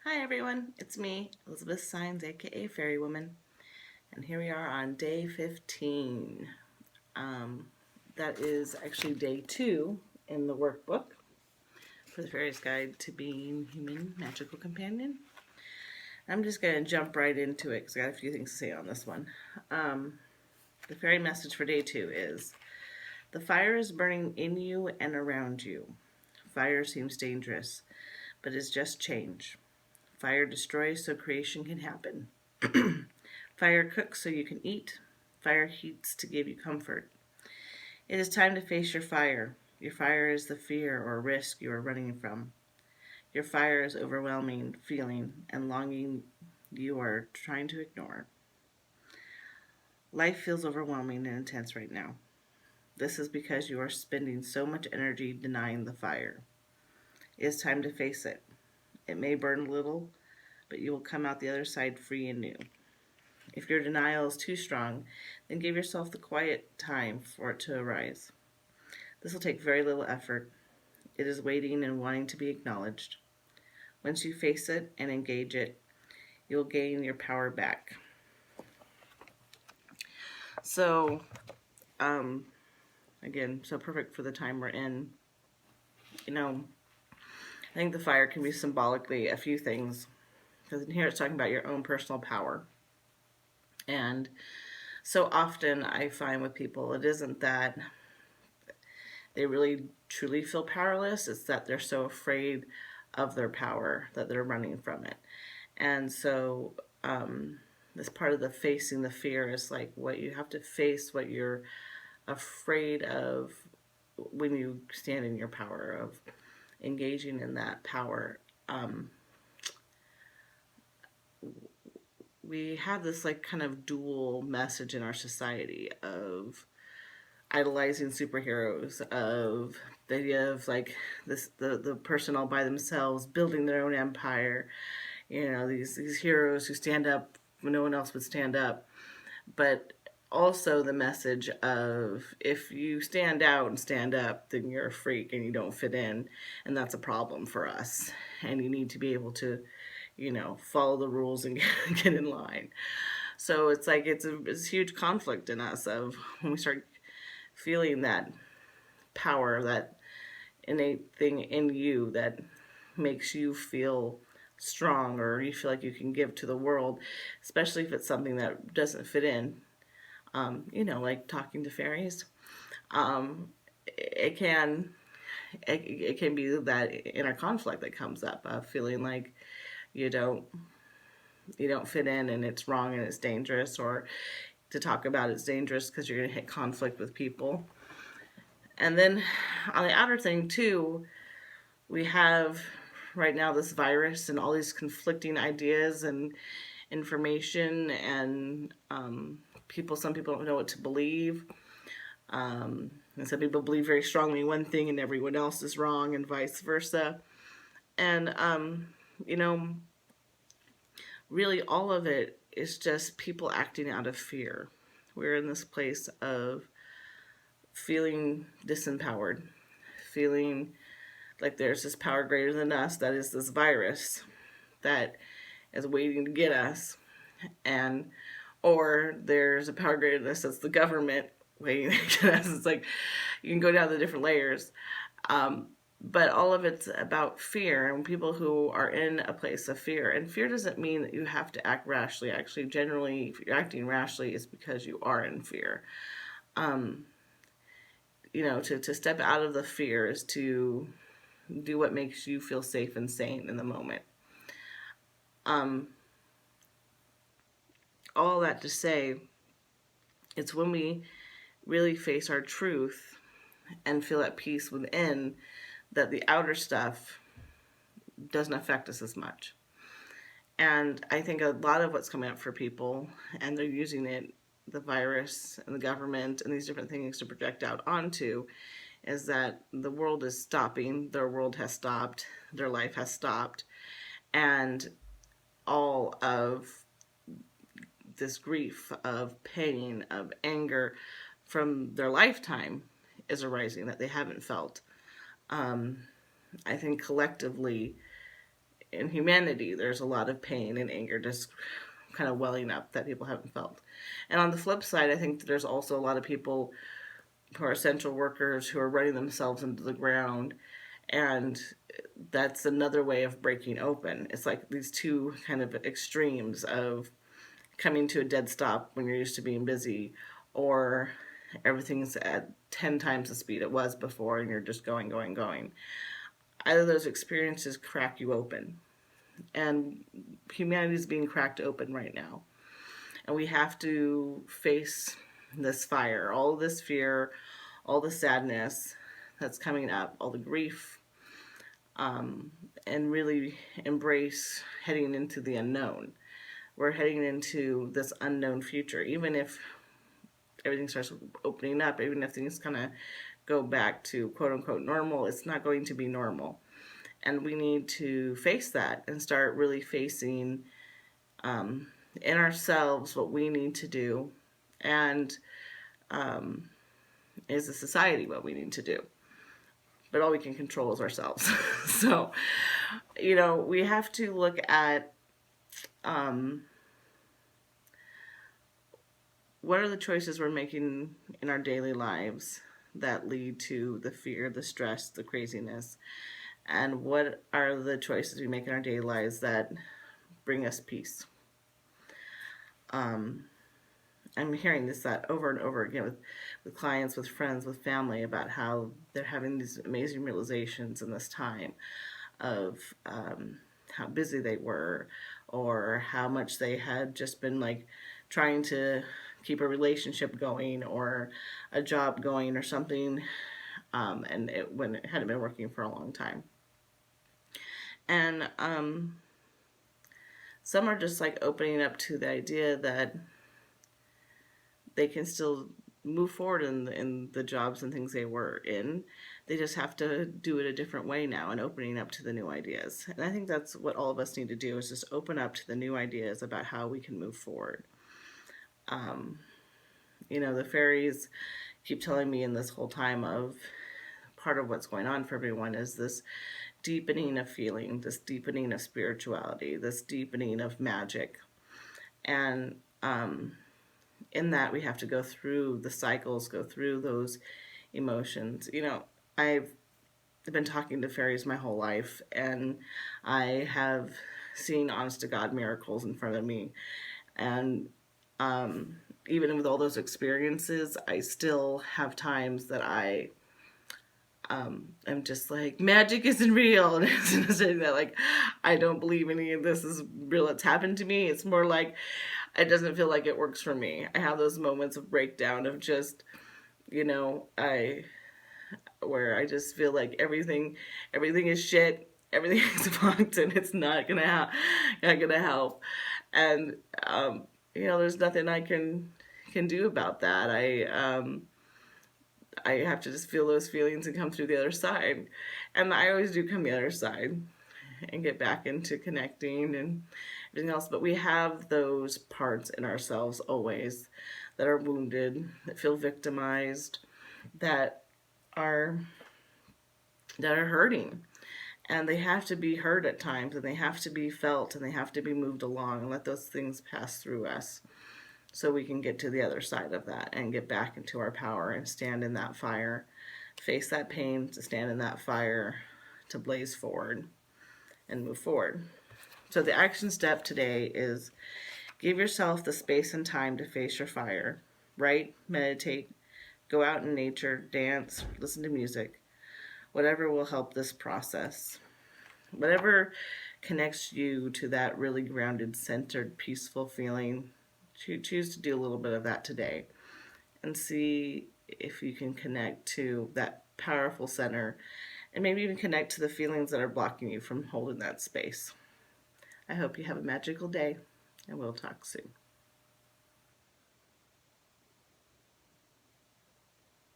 Hi everyone, it's me, Elizabeth Signs, aka Fairy Woman, and here we are on day 15. Um, that is actually day 2 in the workbook for the Fairies Guide to Being Human Magical Companion. I'm just going to jump right into it because I got a few things to say on this one. The fairy message for day 2 is: the fire is burning in you and around you. Fire seems dangerous, but it's just change. Fire destroys so creation can happen. Fire cooks so you can eat. Fire heats to give you comfort. It is time to face your fire. Your fire is the fear or risk you are running from. Your fire is overwhelming feeling and longing you are trying to ignore. Life feels overwhelming and intense right now. This is because you are spending so much energy denying the fire. It is time to face it. It may burn a little, but you will come out the other side free and new. If your denial is too strong, then give yourself the quiet time for it to arise. This will take very little effort. It is waiting and wanting to be acknowledged. Once you face it and engage it, you'll gain your power back. So, um, again, so perfect for the time we're in. You know, I think the fire can be symbolically a few things, because in here it's talking about your own personal power. And so often I find with people, it isn't that they really truly feel powerless, it's that they're so afraid of their power that they're running from it. And so, this part of the facing the fear is like what you have to face, what you're afraid of when you stand in your power, of engaging in that power. We have this like kind of dual message in our society of idolizing superheroes, of the idea of like the person all by themselves building their own empire, these heroes who stand up when no one else would stand up. But also the message of, if you stand out and stand up, then you're a freak and you don't fit in, and that's a problem for us, and you need to be able to follow the rules and get in line. So it's like it's a huge conflict in us of when we start feeling that power, that innate thing in you that makes you feel strong, or you feel like you can give to the world, especially if it's something that doesn't fit in. Like talking to fairies. It can it can be that inner conflict that comes up of feeling like you don't you don't fit in, and it's wrong and it's dangerous, or to talk about it's dangerous because you're going to hit conflict with people. And then on the outer thing too, we have right now this virus and all these conflicting ideas and information, and some people don't know what to believe. And some people believe very strongly in one thing and everyone else is wrong, and vice versa. And, you know, really all of it is just people acting out of fear. We're in this place of feeling disempowered, feeling like there's this power greater than us, that is this virus that is waiting to get us, and or there's a power greater than us, that's the government waiting to get us. It's like you can go down the different layers, but all of it's about fear and people who are in a place of fear. And fear doesn't mean that you have to act rashly. Actually, generally, if you're acting rashly, it's because you are in fear. To step out of the fear is to do what makes you feel safe and sane in the moment. All that to say, it's when we really face our truth and feel at peace within that the outer stuff doesn't affect us as much. And I think a lot of what's coming up for people, and they're using it, the virus and the government and these different things to project out onto, is that the world is stopping, their world has stopped, their life has stopped, and all of this grief, of pain, of anger from their lifetime is arising that they haven't felt. I think collectively in humanity, there's a lot of pain and anger just kind of welling up that people haven't felt. And on the flip side, I think there's also a lot of people who are essential workers who are running themselves into the ground, and that's another way of breaking open. It's like these two kind of extremes of coming to a dead stop when you're used to being busy, or everything's at 10 times the speed it was before and you're just going, going, going. Either of those experiences crack you open. And humanity is being cracked open right now. And we have to face this fire, all this fear, all the sadness that's coming up, all the grief, and really embrace heading into the unknown. We're heading into this unknown future. Even if everything starts opening up, even if things kind of go back to quote unquote normal, it's not going to be normal. And we need to face that and start really facing in ourselves what we need to do, and as a society what we need to do. But all we can control is ourselves. So, we have to look at what are the choices we're making in our daily lives that lead to the fear, the stress, the craziness, and what are the choices we make in our daily lives that bring us peace. I'm hearing this that over and over again with clients, with friends, with family, about how they're having these amazing realizations in this time of how busy they were, or how much they had just been like trying to keep a relationship going or a job going or something, when it hadn't been working for a long time. And some are just like opening up to the idea that they can still move forward in the jobs and things they were in. They just have to do it a different way now and opening up to the new ideas. And I think that's what all of us need to do, is just open up to the new ideas about how we can move forward. The fairies keep telling me in this whole time of part of what's going on for everyone is this deepening of feeling, this deepening of spirituality, this deepening of magic. And in that, we have to go through the cycles, go through those emotions. I've been talking to fairies my whole life, and I have seen honest to God miracles in front of me. And even with all those experiences, I still have times that I'm just like, magic isn't real. And it's saying that, like, I don't believe any of this is real. It's happened to me. It's more like, it doesn't feel like it works for me. I have those moments of breakdown of just, where I just feel like everything is shit. Everything is fucked, and it's not gonna help. And there's nothing I can do about that. I have to just feel those feelings and come through the other side. And I always do come the other side and get back into connecting and everything else. But we have those parts in ourselves always that are wounded, that feel victimized, that are hurting. And they have to be heard at times, and they have to be felt, and they have to be moved along, and let those things pass through us, so we can get to the other side of that and get back into our power and stand in that fire, face that pain, to stand in that fire, to blaze forward and move forward. So the action step today is give yourself the space and time to face your fire. Write, meditate, go out in nature, dance, listen to music, whatever will help this process. Whatever connects you to that really grounded, centered, peaceful feeling, choose to do a little bit of that today and see if you can connect to that powerful center, and maybe even connect to the feelings that are blocking you from holding that space. I hope you have a magical day, and we'll talk soon.